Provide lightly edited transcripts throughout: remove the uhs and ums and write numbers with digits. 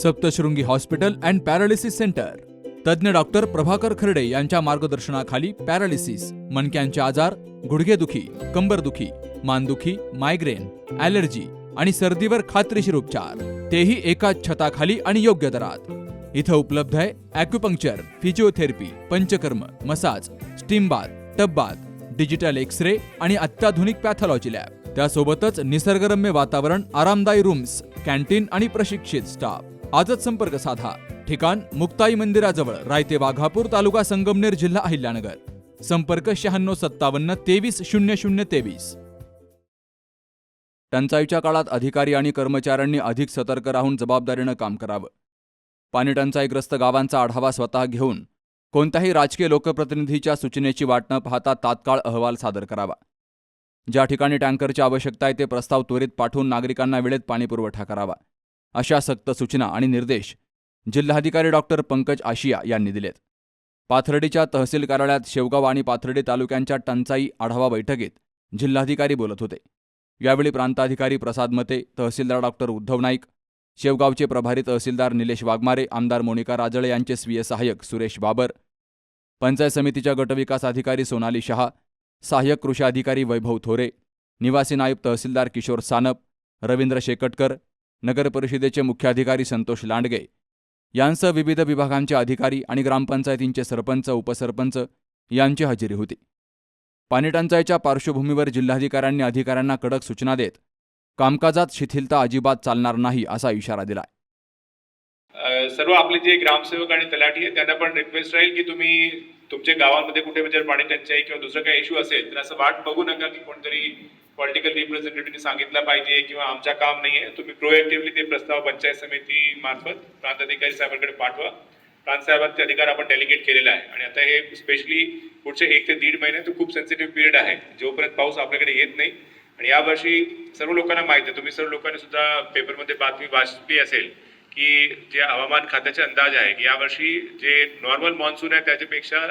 Saptashrungi hospital and paralysis centre. तज्ज्ञ doctor Prabhakar खर्डे यांच्या मार्गदर्शनाखाली पॅरालिसिस, मणक्यांचे आजार, गुडघेदुखी, कंबरदुखी, मानदुखी, मायग्रेन, ॲलर्जी आणि सर्दीवर खात्रीशीर उपचार, तेही एकाच छताखाली आणि योग्य दरात. इथं उपलब्ध आहे acupuncture, physiotherapy, panchakarma, massage, steam bath, tub bath, digital x-ray आणि अत्याधुनिक पॅथॉलॉजी लॅब. त्यासोबतच निसर्गरम्य वातावरण, आरामदायी रूम्स, कॅन्टीन आणि प्रशिक्षित स्टाफ. आजच संपर्क साधा. ठिकाण मुक्ताई मंदिराजवळ, रायते वाघापूर, तालुका संगमनेर, जिल्हा अहिल्यानगर. संपर्क 9657 230023. टंचाईच्या काळात अधिकारी आणि कर्मचाऱ्यांनी अधिक सतर्क राहून जबाबदारीनं काम करावं. पाणी टंचाईग्रस्त गावांचा आढावा स्वतः घेऊन कोणत्याही राजकीय लोकप्रतिनिधीच्या सूचनेची वाट न पाहता तात्काळ अहवाल सादर करावा. ज्या ठिकाणी टँकरची आवश्यकता आहे ते प्रस्ताव त्वरित पाठवून नागरिकांना वेळेत पाणीपुरवठा करावा. अशा सक्त सूचना आणि निर्देश जिल्हाधिकारी डॉक्टर पंकज आशिया यांनी दिलेत. पाथर्डीच्या तहसील कार्यालयात शेवगाव आणि पाथर्डी तालुक्यांच्या टंचाई आढावा बैठकीत जिल्हाधिकारी बोलत होते. यावेळी प्रांताधिकारी प्रसाद मते, तहसीलदार डॉक्टर उद्धव नाईक, शेवगावचे प्रभारी तहसीलदार निलेश वाघमारे, आमदार मोनिका राजळे यांचे स्वीय सहाय्यक सुरेश बाबर, पंचायत समितीच्या गटविकास अधिकारी सोनाली शहा, सहाय्यक कृषी अधिकारी वैभव थोरे, निवासी नायब तहसीलदार किशोर सानप, रवींद्र शेकटकर, नगर परिषदेचे मुख्याधिकारी संतोष लांडगे यांसह विविध विभागांचे अधिकारी आणि ग्रामपंचायतींचे सरपंच, उपसरपंच यांची हजेरी होती. पाणीटंचाईच्या पार्श्वभूमीवर जिल्हाधिकाऱ्यांनी अधिकाऱ्यांना कडक सूचना देत कामकाजात शिथिलता अजिबात चालणार नाही असा इशारा दिला. सर्व आपले जे ग्रामसेवक आणि तलाठी आहेत त्यांना पण रिक्वेस्ट राहील की तुम्ही तुमच्या गावांमध्ये कुठे जर पाणी टंचाई किंवा दुसरं काही इश्यू असेल तर असं वाट बघू नका की कोणतरी पॉलिटिकल रिप्रेझेंटेटिव्हने सांगितलं पाहिजे किंवा आमचं काम नाहीये. तुम्ही प्रोएक्टिव्हली ते प्रस्ताव पंचायत समिती मार्फत प्रांताधिकारी साहेबांकडे पाठवा. प्रांतसाहेबांचे अधिकार आपण डेलिगेट केलेला आहे आणि आता हे स्पेशली पुढचे 1 ते 1.5 महिने तो खूप सेन्सिटिव्ह पिरियड आहे जोपर्यंत पाऊस आपल्याकडे येत नाही. आणि यावर्षी सर्व लोकांना माहिती आहे, तुम्ही सर्व लोकांनी सुद्धा पेपरमध्ये बातमी वाचली असेल की जे हवामान खात्याचे अंदाज आहे की यावर्षी जे नॉर्मल मॉन्सून आहे त्याच्यापेक्षा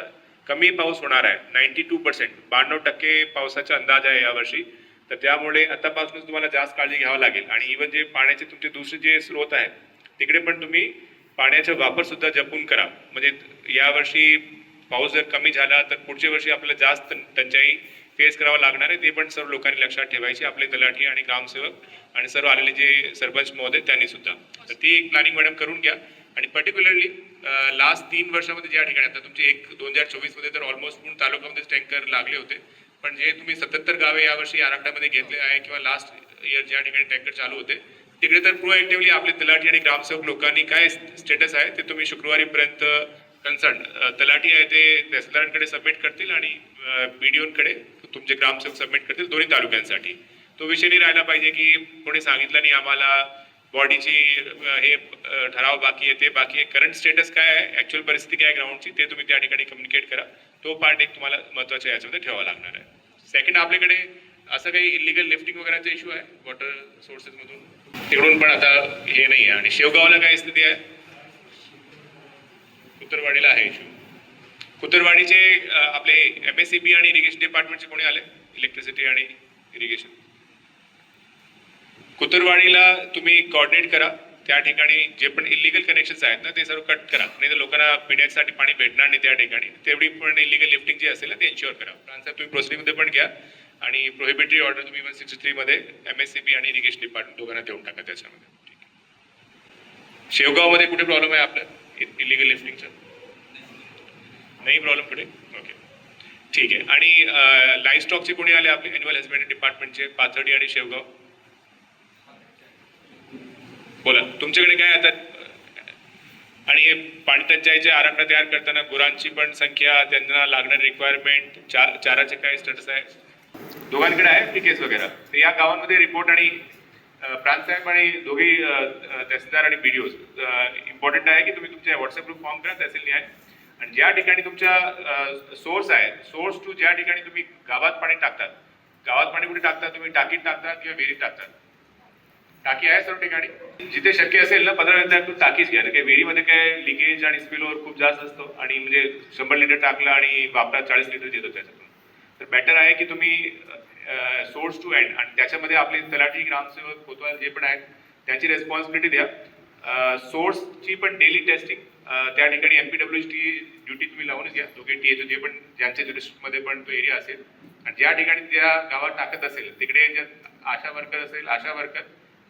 कमी पाऊस होणार आहे. 92%, 92% पावसाचा अंदाज आहे यावर्षी. तर त्यामुळे आतापासूनच तुम्हाला जास्त काळजी घ्यावी लागेल. आणि इव्हन जे पाण्याचे तुमचे दुसरे जे स्रोत आहेत तिकडे पण तुम्ही पाण्याचा वापर सुद्धा जपून करा. म्हणजे यावर्षी पाऊस जर कमी झाला तर पुढच्या वर्षी आपल्याला जास्त टंचाई फेस करावं लागणार आहे. ते पण सर्व लोकांनी लक्षात ठेवायचे, आपले तलाठी आणि ग्रामसेवक आणि सर्व आलेले जे सरपंच महोदय त्यांनी सुद्धा. तर ती एक प्लॅनिंग मॅडम करून घ्या. आणि पर्टिक्युलरली लास्ट 3 वर्षामध्ये ज्या ठिकाणी आता तुमचे 2024 मध्ये तर ऑलमोस्ट पूर्ण तालुक्यामध्ये टँकर लागले होते, पण जे तुम्ही 77 गावे यावर्षी आराखड्यामध्ये घेतले आहे किंवा लास्ट इयर ज्या ठिकाणी टँकर चालू होते तिकडे तर प्रोएक्टिव्हली आपले तलाठी आणि ग्रामसेवक लोकांनी काय स्टेटस आहे ते तुम्ही शुक्रवारीपर्यंत कन्सर्न तलाठी आहे ते तहसीलदारांकडे सबमिट करतील आणि BDOंकडे तुमचे ग्रामसेवक सबमिट करतील दोन्ही तालुक्यांसाठी. तो विषय नाही राहिला पाहिजे की कोणी सांगितलं नाही आम्हाला, बॉडीची हे ठराव बाकी आहे, ते बाकी आहे. करंट स्टेटस काय आहे, ॲक्च्युअल परिस्थिती काय आहे ग्राउंडची ते तुम्ही त्या ठिकाणी कम्युनिकेट करा. तो पार्ट एक तुम्हाला महत्त्वाच्या याच्यामध्ये ठेवावा लागणार आहे. सेकंड, आपल्याकडे असं काही इलिगल लिफ्टिंग वगैरेचा इश्यू आहे वॉटर सोर्सेसमधून, तिकडून पण आता हे नाही आहे. आणि शेवगावला काय स्थिती आहे, कुतरवाडीला आहे इश्यू. कुतरवाडीचे आपले MSEB आणि इरिगेशन डिपार्टमेंटचे कोणी आले, इलेक्ट्रिसिटी आणि इरिगेशन. कुतरवाडीला तुम्ही कोऑर्डिनेट करा. त्या ठिकाणी जे पण इलिगल कनेक्शन्स आहेत ना ते सर्व कट करा, नाही तर लोकांना पिण्यासाठी पाणी भेटणार नाही त्या ठिकाणी. तेवढी पण इलिगल लिफ्टिंग जी असेल ना ते इन्श्युअर करा. साहेब तुम्ही प्रोसिडिंगमध्ये पण घ्या आणि प्रोहिबिटरी ऑर्डर तुम्ही 163 मध्ये MSEB आणि इरिगेशन डिपार्टमेंट दोघांना देऊन टाका त्याच्यामध्ये. शेवगावमध्ये कुठे प्रॉब्लेम आहे आपल्या इलिगल लिफ्टिंगचा? नाही प्रॉब्लेम कुठे? ओके, ठीक आहे. आणि लाईफ स्टॉकचे कोणी आले आपले ॲन्युअल हजबंडरी डिपार्टमेंटचे, पाथर्डी आणि शेवगाव? बोला तुमच्याकडे काय आता. आणि हे पाणी टंचाईचे आराखडा तयार करताना गुरांची पण संख्या, त्यांना लागणारी रिक्वायरमेंट, चाराचे काय स्टेटस आहे, दोघांकडे आहे पिकेस वगैरे. तर या गावांमध्ये रिपोर्ट आणि प्रांतसाहेब आणि दोघी तहसीलदार आणि BDOs इम्पॉर्टंट आहे की तुम्ही तुमच्या व्हॉट्सअप ग्रुप फॉर्म करा तहसीलने आहे. आणि ज्या ठिकाणी तुमच्या सोर्स आहे, सोर्स टू ज्या ठिकाणी तुम्ही गावात पाणी टाकतात, गावात पाणी कुठे टाकतात तुम्ही, टाकीत टाकतात किंवा विहिरीत टाकतात? टाकी आहे सर्व ठिकाणी. जिथे शक्य असेल ना 15 मिनिटात टाकीच घ्या. काही विहिरीमध्ये काय लिकेज आणि स्पिलओव्हर खूप जास्त असतो आणि म्हणजे 100 लिटर टाकलं आणि वापरात 40 लिटर येतो त्याच्यातून. तर बेटर आहे की तुम्ही सोर्स टू एंड आणि त्याच्यामध्ये आपले तलाठी, ग्रामसेवक, कोतवाल जे पण आहेत त्याची रेस्पॉन्सिबिलिटी द्या. सोर्सची पण डेली टेस्टिंग त्या ठिकाणी एमपीडब्ल्यूची ड्युटी तुम्ही लावूनच घ्या. दोघे टीएच जे पण ज्यांच्या जुरिस्डिक्शनमध्ये पण तो एरिया असेल आणि ज्या ठिकाणी त्या गावात टाकत असेल तिकडे आशा वर्कर असेल आशा वर्कर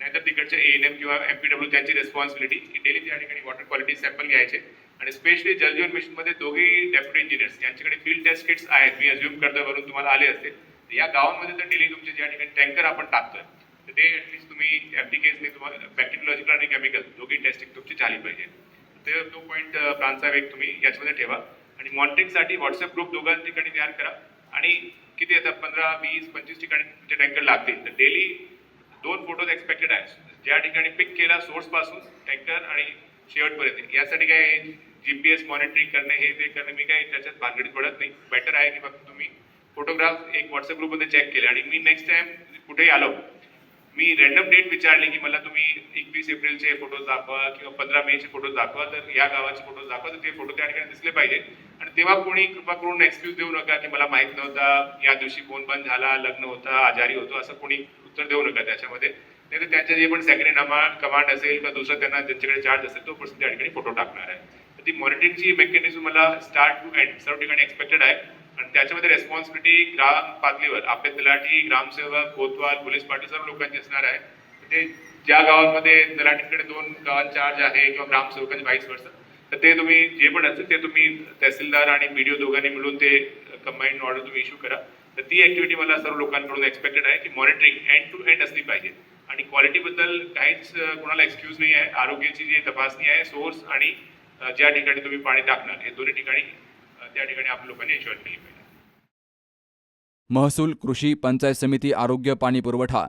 नाहीतर तिकडचे एएनएम किंवा एमपीडब्ल्यू त्यांची रेस्पॉन्सिबिलिटी की डेली त्या ठिकाणी वॉटर क्वालिटी सॅम्पल घ्यायचे. आणि स्पेशली जलजीवन मिशनमध्ये दोघेही डेप्युटी इंजिनियर्स यांच्याकडे फील्ड टेस्ट किट्स आहेत. मी अज्युम करतो वरून तुम्हाला आले असतील. या गावांमध्ये तर डेली तुमचे ज्या ठिकाणी टँकर आपण टाकतोय तर ते ॲटलिस्ट तुम्ही एफटीकेसने तुम्हाला बॅक्टेरियोलॉजिकल आणि केमिकल दोघी टेस्टिंग तुमची झाली पाहिजे. तर तो पॉईंट प्रांतसाहेब एक तुम्ही याच्यामध्ये ठेवा. आणि मॉनिटरिंगसाठी व्हॉट्सअप ग्रुप दोघां ठिकाणी तयार करा. आणि किती आता 15, 20, 25 ठिकाणी तुमचे टँकर लागतील तर डेली 2 फोटोज एक्सपेक्टेड आहेत. ज्या ठिकाणी पिक केला सोर्स पासून टँकर आणि शेवटपर्यंत. यासाठी काय GPS मॉनिटरिंग करणे हे ते करणे मी काही त्याच्यात भानगडीत पडत नाही. बेटर आहे की फक्त तुम्ही फोटोग्राफ एक व्हॉट्सअप ग्रुपमध्ये चेक केले आणि मी नेक्स्ट टाइम कुठेही आलो मी रॅन्डम डेट विचारली की मला तुम्ही 21 एप्रिलचे फोटोज दाखवा किंवा 15 मेचे फोटोज दाखवा तर या गावाचे फोटोज दाखवा तर ते फोटो त्या ठिकाणी दिसले पाहिजे. आणि तेव्हा कोणी कृपा करून एक्सक्यूज देऊ नका की मला माहित नव्हता, या दिवशी फोन बंद झाला, लग्न होता, आजारी होतो, असं कोणी उत्तर देऊ नका त्याच्यामध्ये. नाही तर त्यांचे जे पण सेकंडरी कमांड असेल किंवा दुसरा त्यांना ज्यांच्याकडे चार्ज असेल तो पर्सन त्या ठिकाणी फोटो टाकणार आहे. तर ती मॉनिटरिंगची मेकॅनिझम मला स्टार्ट टू एंड सर्व ठिकाणी एक्सपेक्टेड आहे. आणि त्याच्यामध्ये रेस्पॉन्सिबिलिटी ग्राम पातळीवर आपले तलाठी, ग्रामसेवक, कोतवाल, पोलीस पाटील सर्व लोकांची असणार आहे. ते ज्या गावांमध्ये तलाठीकडे 2 गावांचा चार्ज आहे किंवा ग्रामसेवकांचे व्हाईस वर्सा तर ते तुम्ही जे पण असेल ते तुम्ही तहसीलदार आणि BDO दोघांनी मिळून ते कंबाईंड ऑर्डर तुम्ही इश्यू करा. तर ती ऍक्टिव्हिटी मला सर्व लोकांकडून एक्सपेक्टेड आहे की मॉनिटरिंग एंड टू एंड असली पाहिजे. आणि क्वालिटीबद्दल काहीच कोणाला एक्सक्यूज नाही आहे. आरोग्याची जी तपासणी आहे सोर्स आणि ज्या ठिकाणी तुम्ही पाणी टाकणार हे दोन्ही ठिकाणी त्या ठिकाणी आपल्या लोकांनी एन्शुअर केली पाहिजे. महसूल, कृषी, पंचायत समिती, आरोग्य, पाणी पुरवठा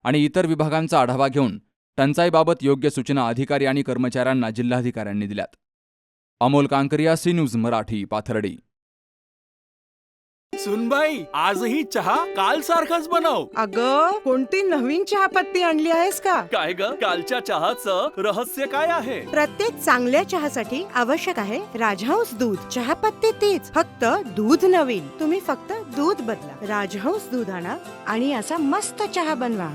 आणि इतर विभागांचा आढावा घेऊन टंचाईबाबत योग्य सूचना अधिकारी आणि कर्मचाऱ्यांना जिल्हाधिकाऱ्यांनी दिल्यात. Amol Kankariya, C news Marathi, Pathardi. सुनबाई, आजही चहा काल सारखाच बनव. अगं, कोणती नवीन चहापत्ती आणली आहेस का? काय ग, कालच्या चहाचं रहस्य काय आहे? प्रत्येक चांगल्या चहासाठी आवश्यक आहे राजहंस दूध. चहापत्ती तीच, फक्त दूध नवीन. तुम्ही फक्त दूध बदला. राजहंस दूध आणा आणि असा मस्त चहा बनवा.